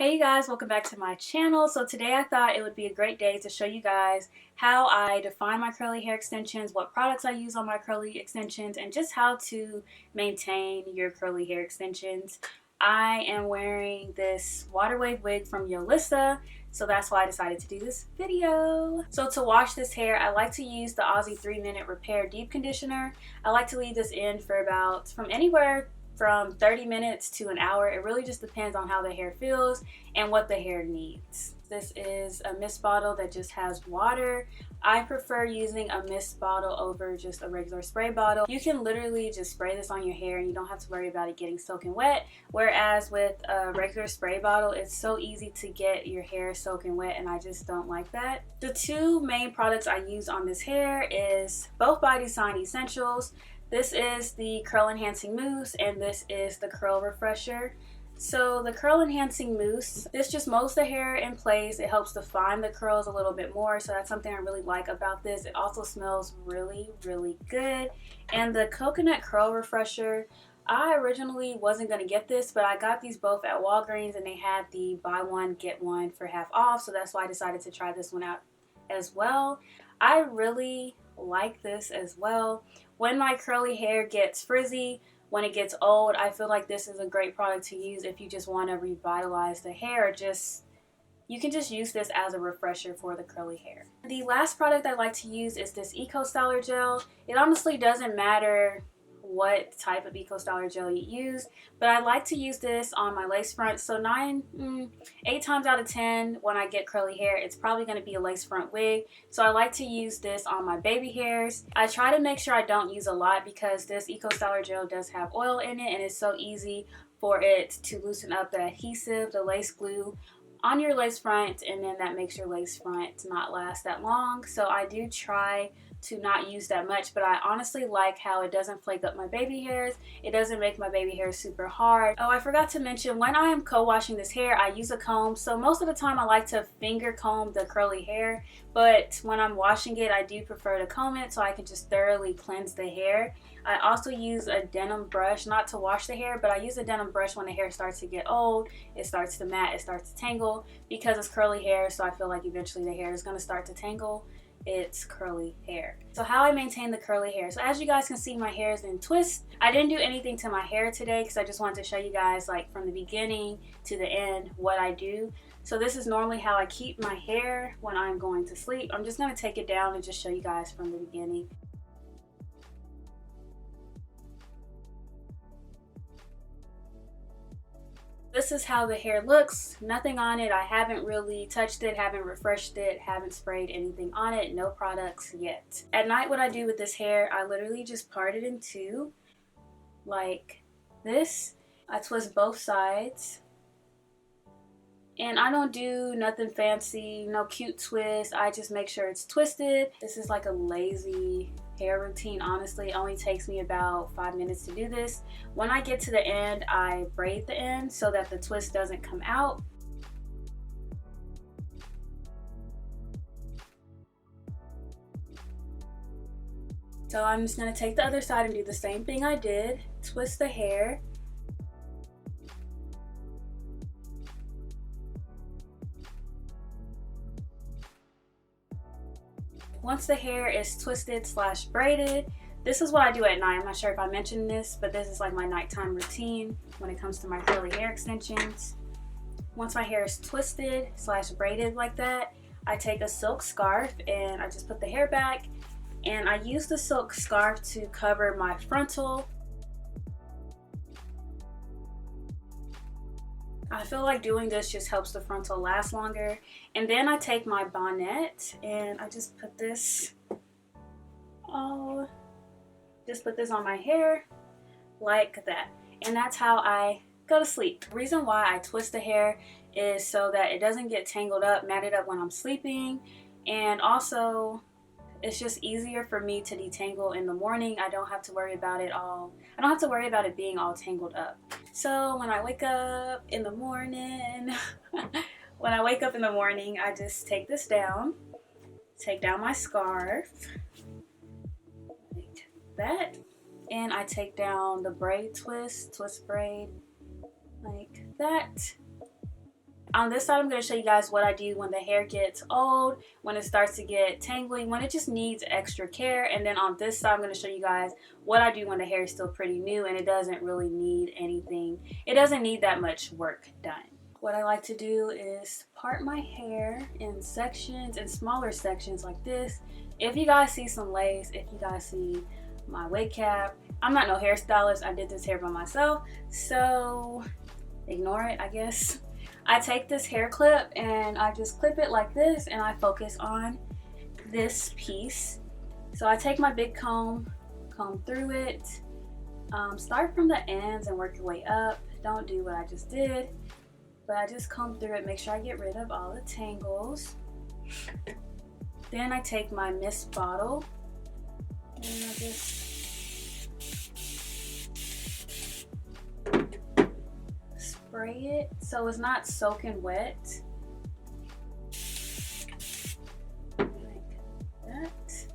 Hey you guys, welcome back to my channel. So today I thought it would be a great day to show you guys how I define my curly hair extensions, what products I use on my curly extensions, and just how to maintain your curly hair extensions. I am wearing this water wave wig from Yolissa, so that's why I decided to do this video. So to wash this hair, I like to use the Aussie 3-minute repair deep conditioner. I like to leave this in for about from anywhere from 30 minutes to an hour. It really just depends on how the hair feels and what the hair needs. This is a mist bottle that just has water. I prefer using a mist bottle over just a regular spray bottle. You can literally just spray this on your hair and you don't have to worry about it getting soaking wet. Whereas with a regular spray bottle, it's so easy to get your hair soaking wet, and I just don't like that. The two main products I use on this hair is both by Design Essentials. This is the Curl Enhancing Mousse and this is the Curl Refresher. So the Curl Enhancing Mousse, this just molds the hair in place. It helps define the curls a little bit more, so that's something I really like about this. It also smells really, really good. And the Coconut Curl Refresher, I originally wasn't going to get this, but I got these both at Walgreens and they had the buy one get one for half off, so that's why I decided to try this one out as well. I really like this as well. When my curly hair gets frizzy, when it gets old, I feel like this is a great product to use if you just want to revitalize the hair. You can just use this as a refresher for the curly hair. The last product I like to use is this Eco Styler gel. It honestly doesn't matter what type of Eco Styler gel you use, but I like to use this on my lace front. So 8 times out of 10 when I get curly hair, it's probably going to be a lace front wig, so I like to use this on my baby hairs. I try to make sure I don't use a lot because this Eco Styler gel does have oil in it and it's so easy for it to loosen up the adhesive, the lace glue on your lace front, and then that makes your lace front not last that long. So I do try to not use that much, but I honestly like how it doesn't flake up my baby hairs. It doesn't make my baby hairs super hard. Oh, I forgot to mention, when I am co-washing this hair, I use a comb. So most of the time I like to finger comb the curly hair, but when I'm washing it, I do prefer to comb it so I can just thoroughly cleanse the hair. I also use a denim brush, not to wash the hair, but I use a denim brush when the hair starts to get old. It starts to mat, it starts to tangle because it's curly hair, so I feel like eventually the hair is going to start to tangle. It's curly hair. So how I maintain the curly hair. So as you guys can see, my hair is in twists. I didn't do anything to my hair today because I just wanted to show you guys, like, from the beginning to the end what I do. So this is normally how I keep my hair when I'm going to sleep. I'm just going to take it down and just show you guys from the beginning. This is how the hair looks. Nothing on it. I haven't really touched it, haven't refreshed it, haven't sprayed anything on it. No products yet. At night, what I do with this hair, I literally just part it in two like this. I twist both sides. And I don't do nothing fancy, no cute twist. I just make sure it's twisted. This is like a lazy hair routine, honestly. It only takes me about 5 minutes to do this. When I get to the end, I braid the end so that the twist doesn't come out. So I'm just gonna take the other side and do the same thing I did. Twist the hair. Once the hair is twisted slash braided, this is what I do at night. I'm not sure if I mentioned this, but this is like my nighttime routine when it comes to my curly hair extensions. Once my hair is twisted slash braided like that, I take a silk scarf and I just put the hair back, and I use the silk scarf to cover my frontal. I feel like doing this just helps the frontal last longer. And then I take my bonnet and I just put this on my hair like that. And that's how I go to sleep. The reason why I twist the hair is so that it doesn't get tangled up, matted up when I'm sleeping. And also, it's just easier for me to detangle in the morning. I don't have to worry about it being all tangled up. So when I wake up in the morning, I just take this down, take down my scarf, like that, and I take down the braid twist braid, like that. On this side, I'm going to show you guys what I do when the hair gets old, when it starts to get tangly, when it just needs extra care. And then on this side, I'm going to show you guys what I do when the hair is still pretty new and it doesn't really need anything. It doesn't need that much work done. What I like to do is part my hair in sections, in smaller sections like this. If you guys see some lace, if you guys see my wig cap, I'm not no hairstylist. I did this hair by myself, so ignore it, I guess. I take this hair clip and I just clip it like this, and I focus on this piece. So I take my big comb through it. Start from the ends and work your way up. Don't do what I just did, but I just comb through it, make sure I get rid of all the tangles. Then I take my mist bottle and I just spray it so it's not soaking wet. Like that.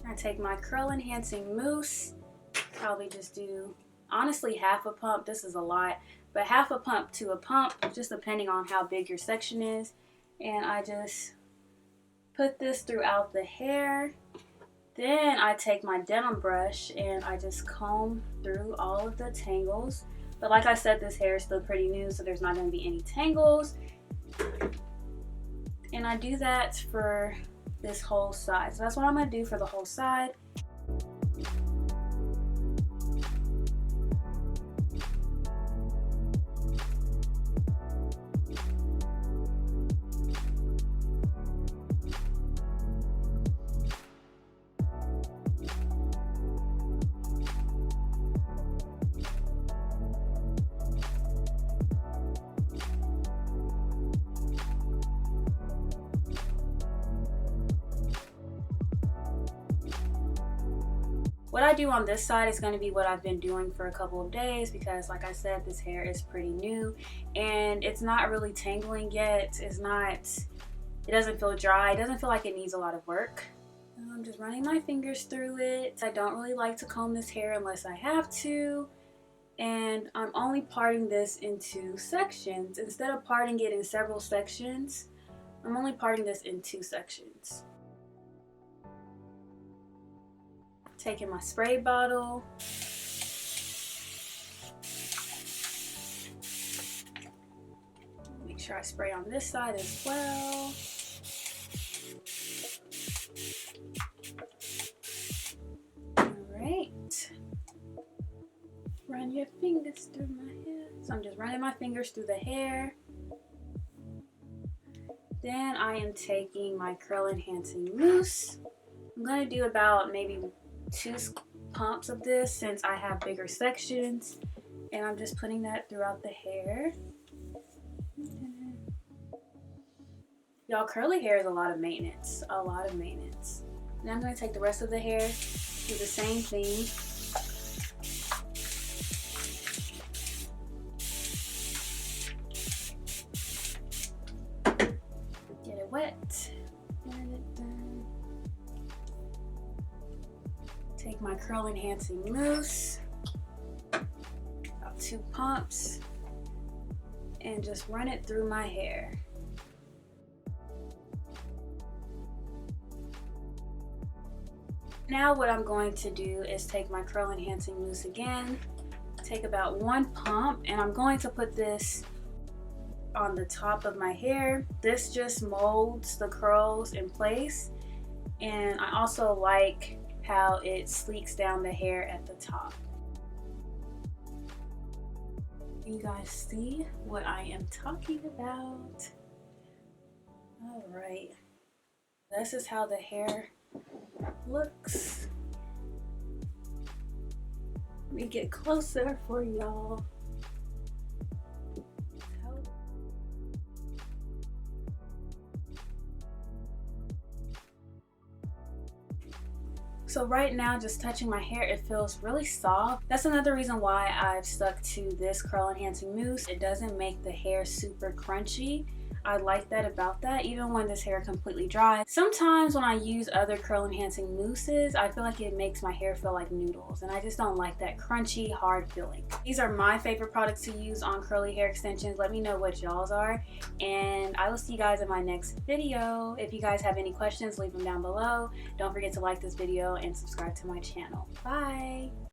I take my curl enhancing mousse. Probably just do, honestly, half a pump. This is a lot, but half a pump to a pump, just depending on how big your section is. And I just put this throughout the hair. Then I take my denim brush and I just comb through all of the tangles. But like I said, this hair is still pretty new, so there's not going to be any tangles. And I do that for this whole side. So that's what I'm going to do for the whole side. What I do on this side is going to be what I've been doing for a couple of days, because like I said, this hair is pretty new and it's not really tangling yet. It doesn't feel dry. It doesn't feel like it needs a lot of work. I'm just running my fingers through it. I don't really like to comb this hair unless I have to. And I'm only parting this into sections. Instead of parting it in several sections, I'm only parting this in 2 sections. Taking my spray bottle. Make sure I spray on this side as well. Alright. Run your fingers through my hair. So I'm just running my fingers through the hair. Then I am taking my curl enhancing mousse. I'm going to do about maybe 2 pumps of this since I have bigger sections, and I'm just putting that throughout the hair. Y'all, curly hair is a lot of maintenance, Now I'm going to take the rest of the hair, do the same thing. Get it wet. Take my curl enhancing mousse, about 2 pumps, and just run it through my hair. Now what I'm going to do is take my curl enhancing mousse again, take about 1 pump, and I'm going to put this on the top of my hair. This just molds the curls in place, and I also like how it sleeks down the hair at the top. You guys see what I am talking about? All right, this is how the hair looks. Let me get closer for y'all. So right now, just touching my hair, it feels really soft. That's another reason why I've stuck to this curl enhancing mousse. It doesn't make the hair super crunchy. I like that about that, even when this hair completely dry. Sometimes when I use other curl enhancing mousses, I feel like it makes my hair feel like noodles, and I just don't like that crunchy, hard feeling. These are my favorite products to use on curly hair extensions. Let me know what y'all's are, and I will see you guys in my next video. If you guys have any questions, leave them down below. Don't forget to like this video and subscribe to my channel. Bye!